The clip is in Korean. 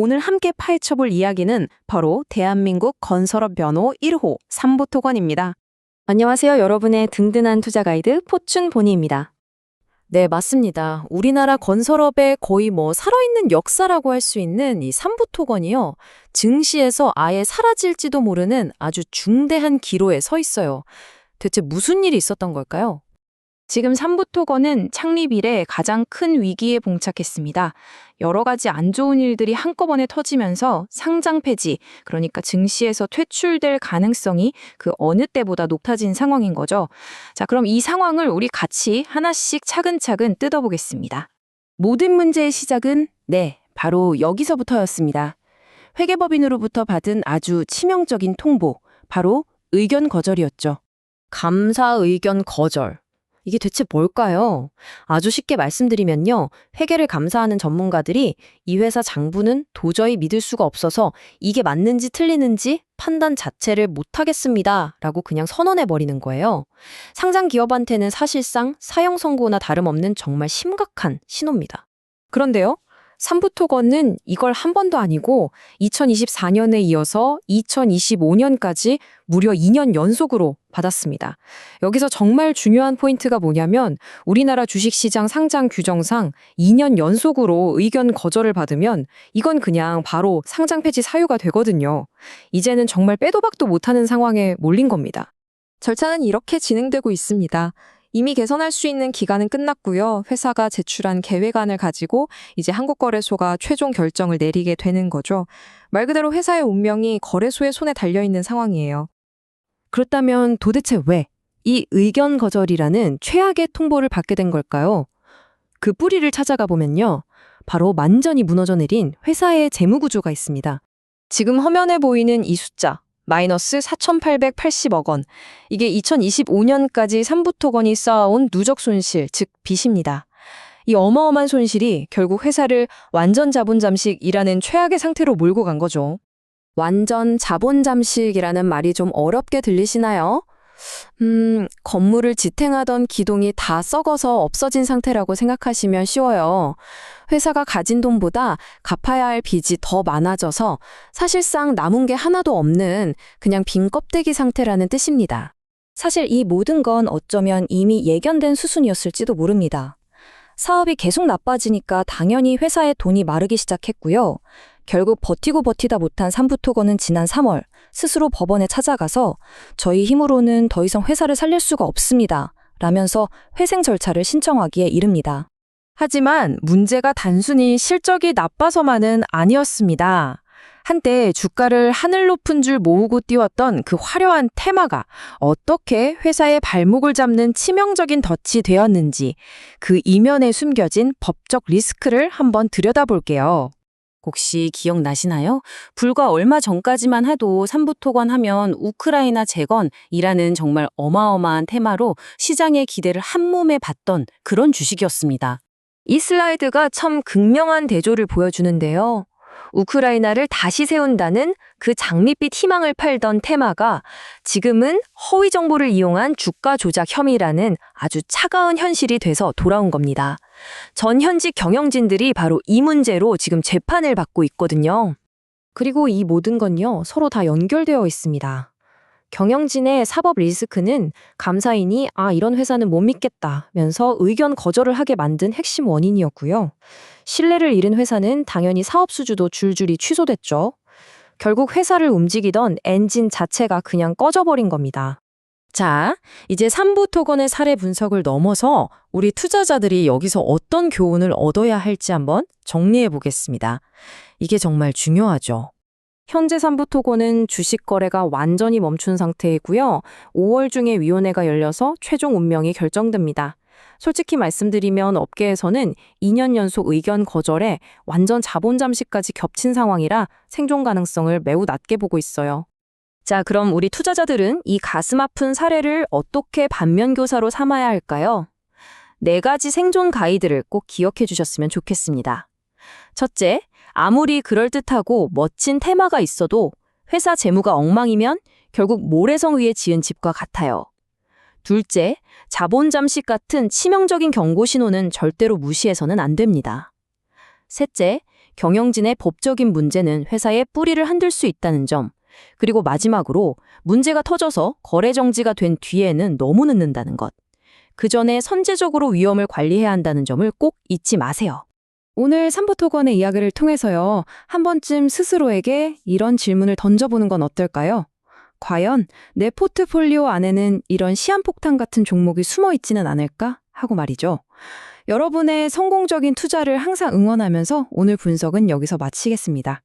오늘 함께 파헤쳐볼 이야기는 바로 대한민국 건설업 변호 1호 삼부토건입니다. 안녕하세요. 여러분의 든든한 투자 가이드 포춘 보니입니다. 네, 맞습니다. 우리나라 건설업의 거의 살아있는 역사라고 할 수 있는 이 삼부토건이요. 증시에서 아예 사라질지도 모르는 아주 중대한 기로에 서 있어요. 대체 무슨 일이 있었던 걸까요? 지금 삼부토건은 창립 이래 가장 큰 위기에 봉착했습니다. 여러 가지 안 좋은 일들이 한꺼번에 터지면서 상장 폐지, 그러니까 증시에서 퇴출될 가능성이 그 어느 때보다 높아진 상황인 거죠. 자, 그럼 이 상황을 우리 같이 하나씩 차근차근 뜯어보겠습니다. 모든 문제의 시작은 바로 여기서부터였습니다. 회계법인으로부터 받은 아주 치명적인 통보, 바로 의견 거절이었죠. 감사 의견 거절. 이게 대체 뭘까요? 아주 쉽게 말씀드리면요. 회계를 감사하는 전문가들이 이 회사 장부는 도저히 믿을 수가 없어서 이게 맞는지 틀리는지 판단 자체를 못하겠습니다. 라고 그냥 선언해버리는 거예요. 상장 기업한테는 사실상 사형 선고나 다름없는 정말 심각한 신호입니다. 그런데요, 삼부토건은 이걸 한 번도 아니고 2024년에 이어서 2025년까지 무려 2년 연속으로 받았습니다. 여기서 정말 중요한 포인트가 뭐냐면 우리나라 주식시장 상장 규정상 2년 연속으로 의견 거절을 받으면 이건 그냥 바로 상장 폐지 사유가 되거든요. 이제는 정말 빼도 박도 못하는 상황에 몰린 겁니다. 절차는 이렇게 진행되고 있습니다. 이미 개선할 수 있는 기간은 끝났고요. 회사가 제출한 계획안을 가지고 이제 한국거래소가 최종 결정을 내리게 되는 거죠. 말 그대로 회사의 운명이 거래소의 손에 달려있는 상황이에요. 그렇다면 도대체 왜 이 의견 거절이라는 최악의 통보를 받게 된 걸까요? 그 뿌리를 찾아가 보면요. 바로 완전히 무너져 내린 회사의 재무구조가 있습니다. 지금 화면에 보이는 이 숫자, 마이너스 4,880억 원. 이게 2025년까지 삼부토건이 쌓아온 누적 손실, 즉 빚입니다. 이 어마어마한 손실이 결국 회사를 완전 자본 잠식이라는 최악의 상태로 몰고 간 거죠. 완전 자본 잠식이라는 말이 좀 어렵게 들리시나요? 건물을 지탱하던 기둥이 다 썩어서 없어진 상태라고 생각하시면 쉬워요. 회사가 가진 돈보다 갚아야 할 빚이 더 많아져서 사실상 남은 게 하나도 없는 그냥 빈 껍데기 상태라는 뜻입니다. 사실 이 모든 건 어쩌면 이미 예견된 수순이었을지도 모릅니다. 사업이 계속 나빠지니까 당연히 회사의 돈이 마르기 시작했고요. 결국 버티고 버티다 못한 삼부토건은 지난 3월 스스로 법원에 찾아가서 저희 힘으로는 더 이상 회사를 살릴 수가 없습니다. 라면서 회생 절차를 신청하기에 이릅니다. 하지만 문제가 단순히 실적이 나빠서만은 아니었습니다. 한때 주가를 하늘 높은 줄 모으고 띄웠던 그 화려한 테마가 어떻게 회사의 발목을 잡는 치명적인 덫이 되었는지 그 이면에 숨겨진 법적 리스크를 한번 들여다볼게요. 혹시 기억나시나요? 불과 얼마 전까지만 해도 삼부토건 하면 우크라이나 재건이라는 정말 어마어마한 테마로 시장의 기대를 한몸에 받던 그런 주식이었습니다. 이 슬라이드가 참 극명한 대조를 보여주는데요. 우크라이나를 다시 세운다는 그 장밋빛 희망을 팔던 테마가 지금은 허위 정보를 이용한 주가 조작 혐의라는 아주 차가운 현실이 돼서 돌아온 겁니다. 전 현직 경영진들이 바로 이 문제로 지금 재판을 받고 있거든요. 그리고 이 모든 건요, 서로 다 연결되어 있습니다. 경영진의 사법 리스크는 감사인이 이런 회사는 못 믿겠다면서 의견 거절을 하게 만든 핵심 원인이었고요. 신뢰를 잃은 회사는 당연히 사업 수주도 줄줄이 취소됐죠. 결국 회사를 움직이던 엔진 자체가 그냥 꺼져버린 겁니다. 자, 이제 삼부토건의 사례 분석을 넘어서 우리 투자자들이 여기서 어떤 교훈을 얻어야 할지 한번 정리해 보겠습니다. 이게 정말 중요하죠. 현재 삼부토건은 주식 거래가 완전히 멈춘 상태이고요. 5월 중에 위원회가 열려서 최종 운명이 결정됩니다. 솔직히 말씀드리면 업계에서는 2년 연속 의견 거절에 완전 자본 잠식까지 겹친 상황이라 생존 가능성을 매우 낮게 보고 있어요. 자, 그럼 우리 투자자들은 이 가슴 아픈 사례를 어떻게 반면교사로 삼아야 할까요? 4가지 생존 가이드를 꼭 기억해 주셨으면 좋겠습니다. 첫째, 아무리 그럴듯하고 멋진 테마가 있어도 회사 재무가 엉망이면 결국 모래성 위에 지은 집과 같아요. 둘째, 자본 잠식 같은 치명적인 경고 신호는 절대로 무시해서는 안 됩니다. 셋째, 경영진의 법적인 문제는 회사의 뿌리를 흔들 수 있다는 점. 그리고 마지막으로 문제가 터져서 거래 정지가 된 뒤에는 너무 늦는다는 것. 그 전에 선제적으로 위험을 관리해야 한다는 점을 꼭 잊지 마세요. 오늘 삼부토건의 이야기를 통해서요, 한 번쯤 스스로에게 이런 질문을 던져보는 건 어떨까요? 과연 내 포트폴리오 안에는 이런 시한폭탄 같은 종목이 숨어 있지는 않을까? 하고 말이죠. 여러분의 성공적인 투자를 항상 응원하면서 오늘 분석은 여기서 마치겠습니다.